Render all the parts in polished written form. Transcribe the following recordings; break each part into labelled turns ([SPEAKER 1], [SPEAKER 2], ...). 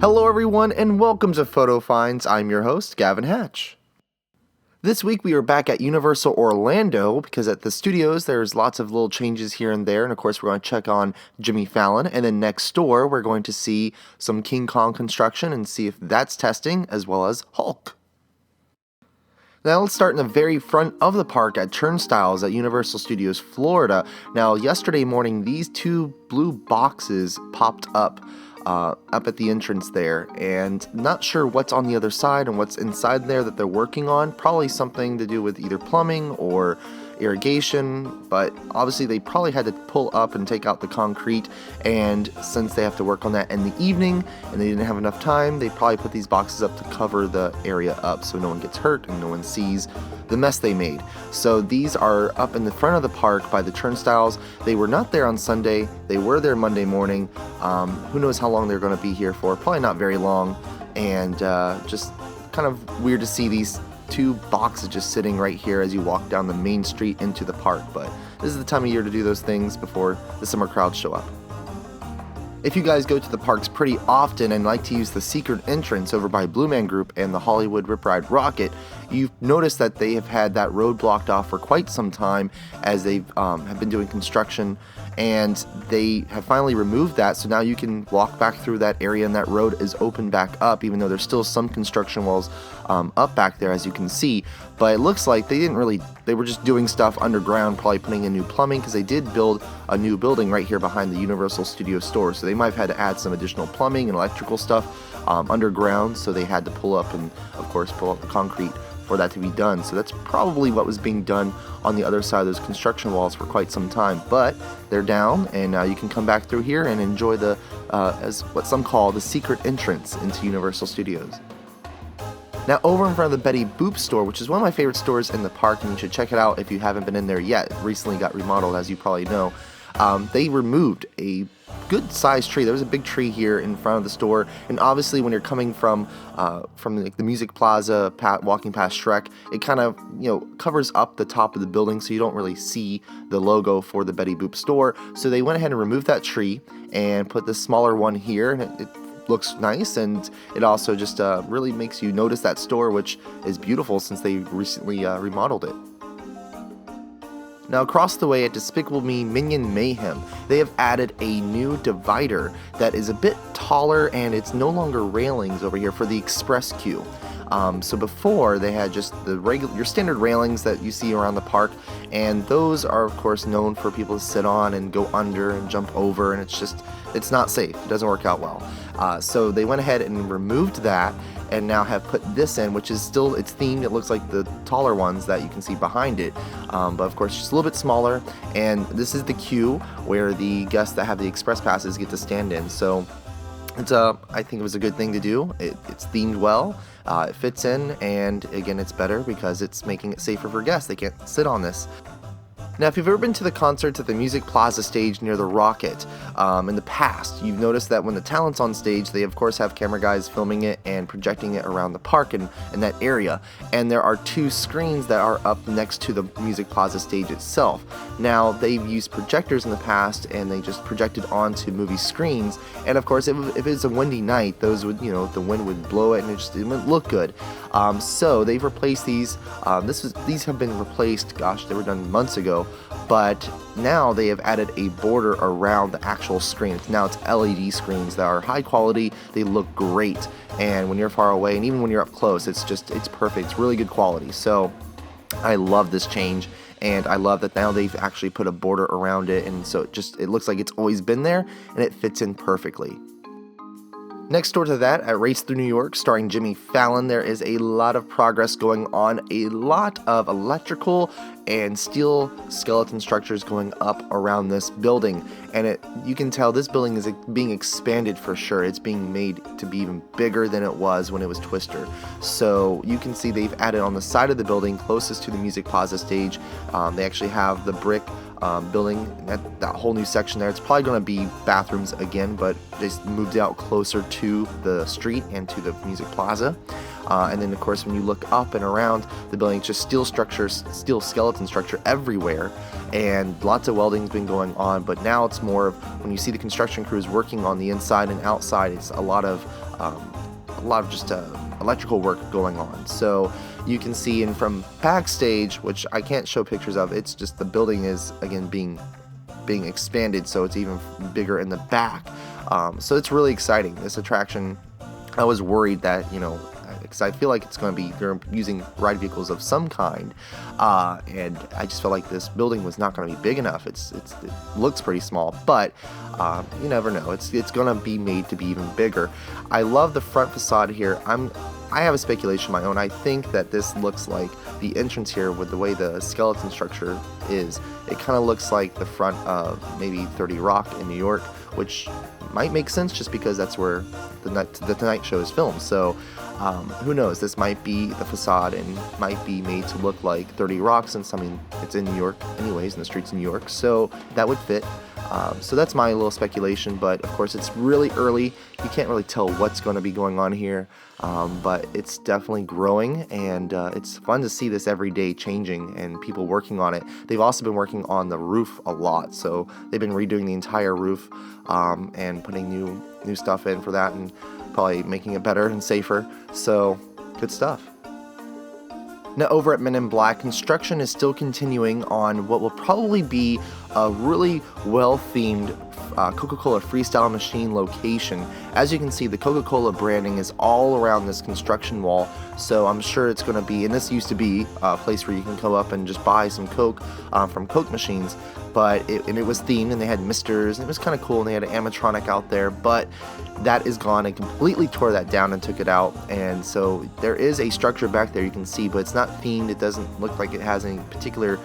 [SPEAKER 1] Hello everyone and welcome to Photo Finds. I'm your host, Gavin Hatch. This week we are back at Universal Orlando because at the studios there's lots of little changes here and there, and of course we're going to check on Jimmy Fallon, and then next door we're going to see some King Kong construction and see if that's testing, as well as Hulk. Now let's start in the very front of the park at Turnstiles at Universal Studios Florida. Now yesterday morning these two blue boxes popped up at the entrance there, and not sure what's on the other side and what's inside there that they're working on. Probably something to do with either plumbing or irrigation, but obviously they probably had to pull up and take out the concrete, and since they have to work on that in the evening and they didn't have enough time, they probably put these boxes up to cover the area up so no one gets hurt and no one sees the mess they made. So these are up in the front of the park by the turnstiles. They were not there on Sunday, they were there Monday morning. Who knows how long they're going to be here for, probably not very long, and just kind of weird to see these two boxes just sitting right here as you walk down the main street into the park, but this is the time of year to do those things before the summer crowds show up. If you guys go to the parks pretty often and like to use the secret entrance over by Blue Man Group and the Hollywood Rip Ride Rocket, you've noticed that they have had that road blocked off for quite some time as they have been doing construction, and they have finally removed that, so now you can walk back through that area and that road is open back up, even though there's still some construction walls up back there, as you can see. But it looks like they were just doing stuff underground, probably putting in new plumbing, because they did build a new building right here behind the Universal Studios store, so they might have had to add some additional plumbing and electrical stuff underground, so they had to pull up and of course pull up the concrete for that to be done. So that's probably what was being done on the other side of those construction walls for quite some time, but they're down, and now you can come back through here and enjoy the as what some call the secret entrance into Universal Studios. Now over in front of the Betty Boop store, which is one of my favorite stores in the park, and you should check it out if you haven't been in there yet. It recently got remodeled, as you probably know. They removed a good sized tree. There was a big tree here in front of the store, and obviously when you're coming from like the Music Plaza, walking past Shrek, it kind of covers up the top of the building, so you don't really see the logo for the Betty Boop store. So they went ahead and removed that tree and put this smaller one here, and it looks nice, and it also just really makes you notice that store, which is beautiful since they recently remodeled it. Now across the way at Despicable Me Minion Mayhem, they have added a new divider that is a bit taller, and it's no longer railings over here for the express queue. So before they had just your standard railings that you see around the park, and those are of course known for people to sit on and go under and jump over, and it's not safe. It doesn't work out well. So they went ahead and removed that, and now have put this in, which is still, it's themed. It looks like the taller ones that you can see behind it, but of course just a little bit smaller, and this is the queue where the guests that have the express passes get to stand in. So it's I think it was a good thing to do. It's themed well, it fits in, and again it's better because it's making it safer for guests. They can't sit on this. Now, if you've ever been to the concerts at the Music Plaza stage near the Rocket in the past, you've noticed that when the talent's on stage, they of course have camera guys filming it and projecting it around the park and in that area. And there are two screens that are up next to the Music Plaza stage itself. Now, they've used projectors in the past, and they just projected onto movie screens. And of course, if it's a windy night, those would, the wind would blow it, and it wouldn't look good. So they've replaced these. These have been replaced. Gosh, they were done months ago. But now they have added a border around the actual screen. Now it's LED screens that are high quality. They look great, and when you're far away and even when you're up close, it's perfect. It's really good quality. So I love this change, and I love that now they've actually put a border around it, and so it looks like it's always been there, and it fits in perfectly. Next door to that, at Race Through New York, starring Jimmy Fallon, there is a lot of progress going on, a lot of electrical and steel skeleton structures going up around this building, and you can tell this building is being expanded for sure. It's being made to be even bigger than it was when it was Twister. So you can see they've added on the side of the building closest to the Music Plaza stage, they actually have the brick building, that whole new section there. It's probably going to be bathrooms again, but they moved it out closer to the street and to the Music Plaza. And then of course when you look up and around the building, it's just steel skeleton structure everywhere, and lots of welding's been going on. But now it's more of, when you see the construction crews working on the inside and outside, it's a lot of just electrical work going on. So you can see, and from backstage, which I can't show pictures of, it's just the building is again being expanded, so it's even bigger in the back. So it's really exciting, this attraction. I was worried that, because I feel like it's going to be, they're using ride vehicles of some kind, and I just felt like this building was not going to be big enough. It looks pretty small, but you never know. It's going to be made to be even bigger. I love the front facade here. I have a speculation of my own. I think that this looks like the entrance here, with the way the skeleton structure is. It kind of looks like the front of maybe 30 Rock in New York, which might make sense just because that's where the Tonight Show is filmed. So who knows, this might be the facade and might be made to look like 30 Rock, since it's in New York anyways, in the streets of New York, so that would fit. So that's my little speculation, but of course it's really early. You can't really tell what's going to be going on here, but it's definitely growing, and it's fun to see this every day changing and people working on it. They've also been working on the roof a lot, so they've been redoing the entire roof and putting new stuff in for that, and probably making it better and safer. So good stuff. Now over at Men in Black, construction is still continuing on what will probably be a really well-themed Coca-Cola Freestyle Machine location. As you can see, the Coca-Cola branding is all around this construction wall, so I'm sure it's going to be, and this used to be a place where you can go up and just buy some Coke from Coke machines, but it was themed, and they had misters, and it was kind of cool, and they had an animatronic out there, but that is gone. and completely tore that down and took it out, and so there is a structure back there you can see, but it's not themed. It doesn't look like it has any particular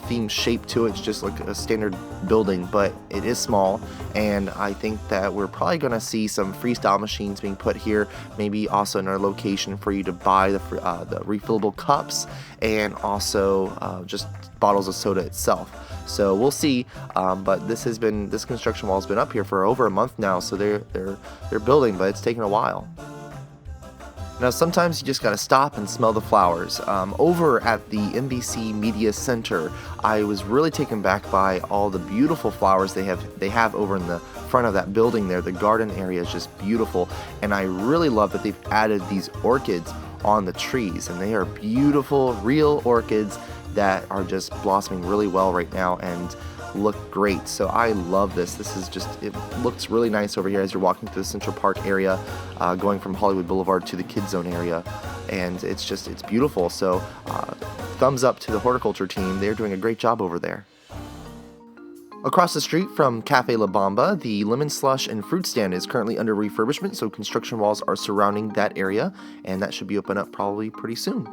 [SPEAKER 1] theme shape to it. It's just like a standard building, but it is small, and I think that we're probably going to see some freestyle machines being put here, maybe also in our location for you to buy the refillable cups, and also just bottles of soda itself. So we'll see, but this construction wall has been up here for over a month now, so they're building, but it's taken a while. Now sometimes you just gotta stop and smell the flowers. Over at the NBC Media Center, I was really taken back by all the beautiful flowers they have over in the front of that building there. The garden area is just beautiful, and I really love that they've added these orchids on the trees, and they are beautiful, real orchids that are just blossoming really well right now and look great. So I love this. It looks really nice over here as you're walking through the Central Park area, going from Hollywood Boulevard to the Kids Zone area, and it's beautiful. So thumbs up to the horticulture team. They're doing a great job over there. Across the street from Cafe La Bamba, the lemon slush and fruit stand is currently under refurbishment, so construction walls are surrounding that area, and that should be open up probably pretty soon.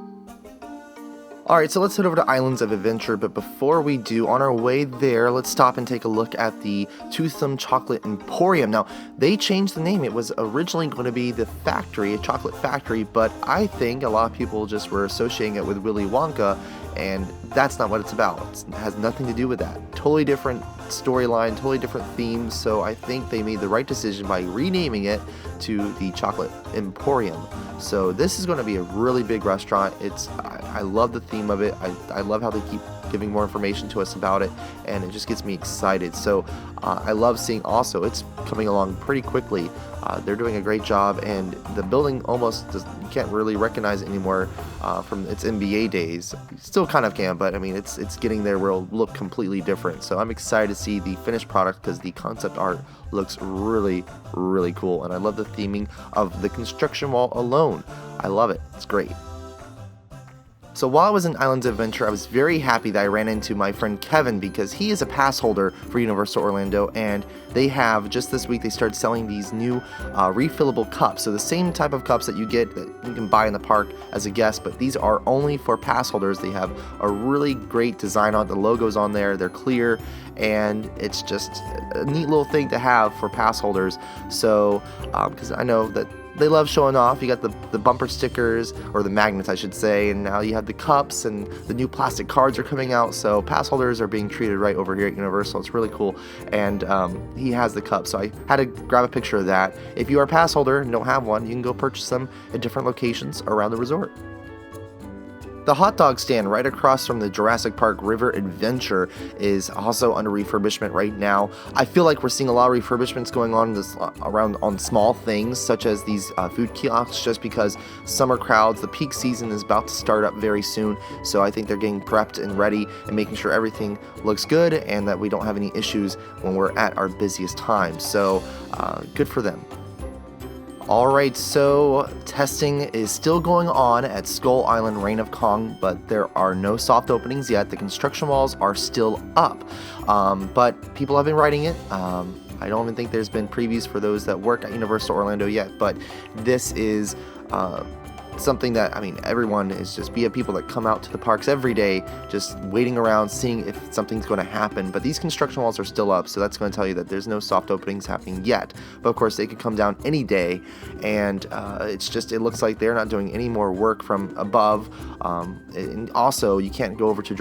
[SPEAKER 1] Alright, so let's head over to Islands of Adventure, but before we do, on our way there, let's stop and take a look at the Toothsome Chocolate Emporium. Now, they changed the name. It was originally going to be the factory, a chocolate factory, but I think a lot of people just were associating it with Willy Wonka, and that's not what it's about. It has nothing to do with that. Totally different storyline, totally different themes, so I think they made the right decision by renaming it to the Chocolate Emporium. So this is going to be a really big restaurant. I love the theme of it. I love how they keep giving more information to us about it, and it just gets me excited. So I love seeing also it's coming along pretty quickly. They're doing a great job, and the building you can't really recognize it anymore from its NBA days. You still kind of can, but I mean it's getting there where it'll look completely different. So I'm excited to see the finished product because the concept art looks really, really cool, and I love the theming of the construction wall alone. I love it. It's great. So while I was in Islands of Adventure, I was very happy that I ran into my friend Kevin because he is a pass holder for Universal Orlando, and they have, just this week, they started selling these new refillable cups. So the same type of cups that you can buy in the park as a guest, but these are only for pass holders. They have a really great design on the logos on there. They're clear, and it's just a neat little thing to have for pass holders. So because I know that they love showing off. You got the bumper stickers, or the magnets I should say, and now you have the cups, and the new plastic cards are coming out, so pass holders are being treated right over here at Universal. It's really cool, and he has the cup, so I had to grab a picture of that. If you are a pass holder and don't have one, you can go purchase them at different locations around the resort. The hot dog stand right across from the Jurassic Park River Adventure is also under refurbishment right now. I feel like we're seeing a lot of refurbishments going on around on small things such as these food kiosks, just because summer crowds, the peak season is about to start up very soon. So I think they're getting prepped and ready and making sure everything looks good and that we don't have any issues when we're at our busiest time. So good for them. Alright, so testing is still going on at Skull Island Reign of Kong, but there are no soft openings yet. The construction walls are still up, but people have been writing it. I don't even think there's been previews for those that work at Universal Orlando yet, but this is something that, I mean, everyone is just, we have people that come out to the parks every day just waiting around seeing if something's going to happen, but these construction walls are still up, so that's going to tell you that there's no soft openings happening yet. But of course they could come down any day, and it looks like they're not doing any more work from above, and also you can't go over to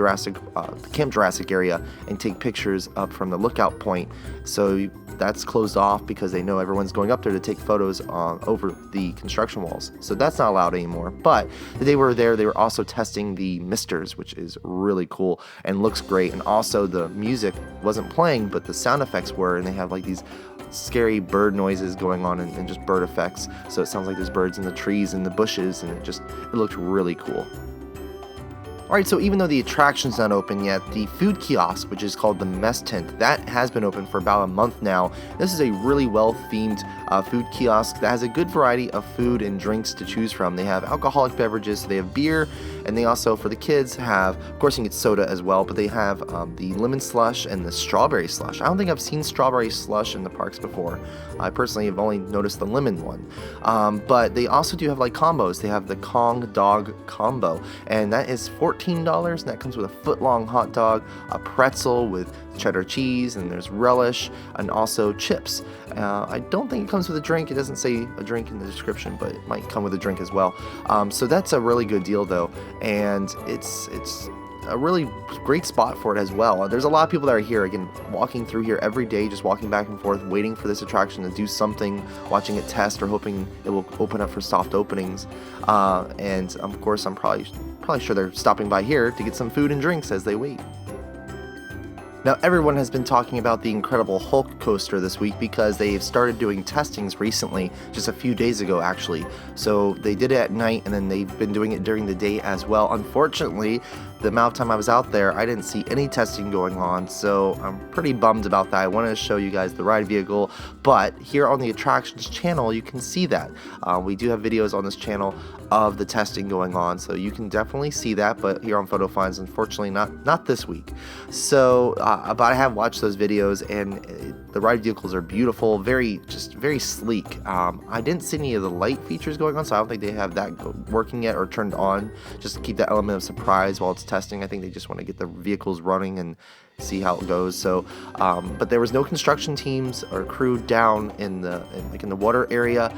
[SPEAKER 1] Camp Jurassic area and take pictures up from the lookout point, so that's closed off because they know everyone's going up there to take photos over the construction walls. So that's not allowed anymore. But the day we were there, they were also testing the misters, which is really cool and looks great. And also the music wasn't playing, but the sound effects were, and they have like these scary bird noises going on and just bird effects. So it sounds like there's birds in the trees and the bushes, and it looked really cool. Alright, so even though the attraction's not open yet, the food kiosk, which is called the Mess Tent, that has been open for about a month now. This is a really well-themed food kiosk that has a good variety of food and drinks to choose from. They have alcoholic beverages, so they have beer, and they also, for the kids, have, of course you can get soda as well, but they have the lemon slush and the strawberry slush. I don't think I've seen strawberry slush in the parks before. I personally have only noticed the lemon one. But they also do have like combos. They have the Kong Dog Combo, and that is $14, and that comes with a foot-long hot dog, a pretzel with cheddar cheese, and there's relish, and also chips. I don't think it comes with a drink. It doesn't say a drink in the description, but it might come with a drink as well. So that's a really good deal though, and it's a really great spot for it as well. There's a lot of people that are here, again, walking through here every day, just walking back and forth, waiting for this attraction to do something, watching it test, or hoping it will open up for soft openings. And of course, I'm probably sure they're stopping by here to get some food and drinks as they wait. Now, everyone has been talking about the Incredible Hulk coaster this week because they've started doing testings recently, just a few days ago actually. So they did it at night, and then they've been doing it during the day as well. Unfortunately, the amount of time I was out there, I didn't see any testing going on, so I'm pretty bummed about that. I wanted to show you guys the ride vehicle, but here on the attractions channel, you can see that. We do have videos on this channel of the testing going on, so you can definitely see that, but here on Photo Finds, unfortunately not this week. So, but I have watched those videos, and the ride vehicles are beautiful, very sleek. I didn't see any of the light features going on, so I don't think they have that working yet or turned on, just to keep that element of surprise while it's testing. I think they just want to get the vehicles running and see how it goes. So, but there was no construction teams or crew down in the water area,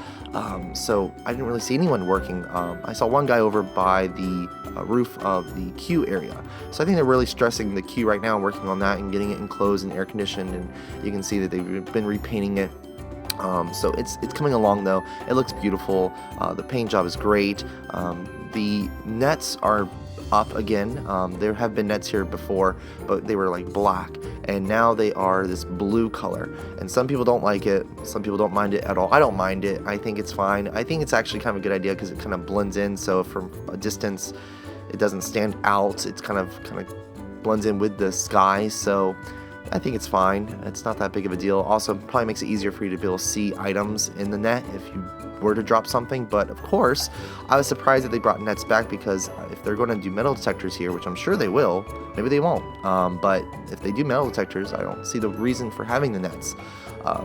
[SPEAKER 1] so I didn't really see anyone working. I saw one guy over by the roof of the queue area. So I think they're really stressing the queue right now, working on that and getting it enclosed and air conditioned, and you can see that they've been repainting it. So it's coming along though. It looks beautiful. The paint job is great. The nets are up again. There have been nets here before, but they were like black, and now they are this blue color, and some people don't like it, some people don't mind it at all. I don't mind it. I think it's fine. I think it's actually kind of a good idea because it kind of blends in, so from a distance it doesn't stand out. It's kind of blends in with the sky, so I think it's fine. It's not that big of a deal. Also, probably makes it easier for you to be able to see items in the net if you were to drop something. But of course, I was surprised that they brought nets back, because if they're going to do metal detectors here, which I'm sure they will, maybe they won't. But if they do metal detectors, I don't see the reason for having the nets.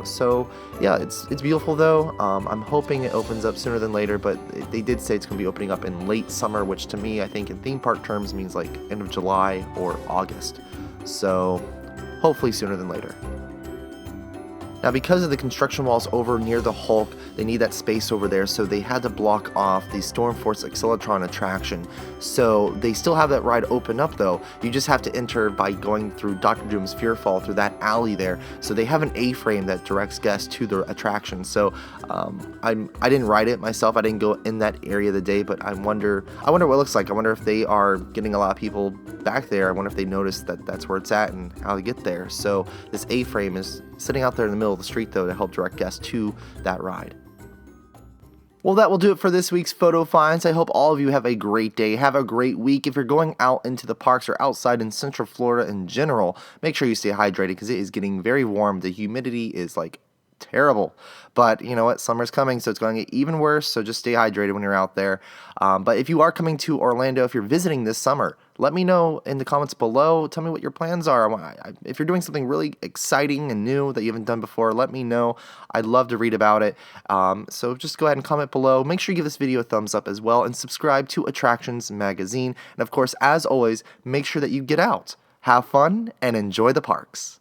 [SPEAKER 1] So yeah, it's beautiful though. I'm hoping it opens up sooner than later, but they did say it's going to be opening up in late summer, which to me, I think in theme park terms means like end of July or August. So hopefully sooner than later. Now, because of the construction walls over near the Hulk, they need that space over there, so they had to block off the Stormforce Acceleratron attraction. So they still have that ride open up though. You just have to enter by going through Dr. Doom's Fearfall through that alley there. So they have an A-frame that directs guests to the attraction. So I didn't ride it myself. I didn't go in that area of the day, but I wonder what it looks like. I wonder if they are getting a lot of people back there. I wonder if they noticed that that's where it's at and how to get there. So this A-frame is sitting out there in the middle of the street though to help direct guests to that ride. Well, that will do it for this week's Photo Finds. I hope all of you have a great day. Have a great week. If you're going out into the parks or outside in Central Florida in general, make sure you stay hydrated because it is getting very warm. The humidity is like terrible. But you know what? Summer's coming, so it's going to get even worse. So just stay hydrated when you're out there. But if you are coming to Orlando, if you're visiting this summer, let me know in the comments below. Tell me what your plans are. If you're doing something really exciting and new that you haven't done before, let me know. I'd love to read about it. So just go ahead and comment below. Make sure you give this video a thumbs up as well and subscribe to Attractions Magazine. And of course, as always, make sure that you get out, have fun, and enjoy the parks.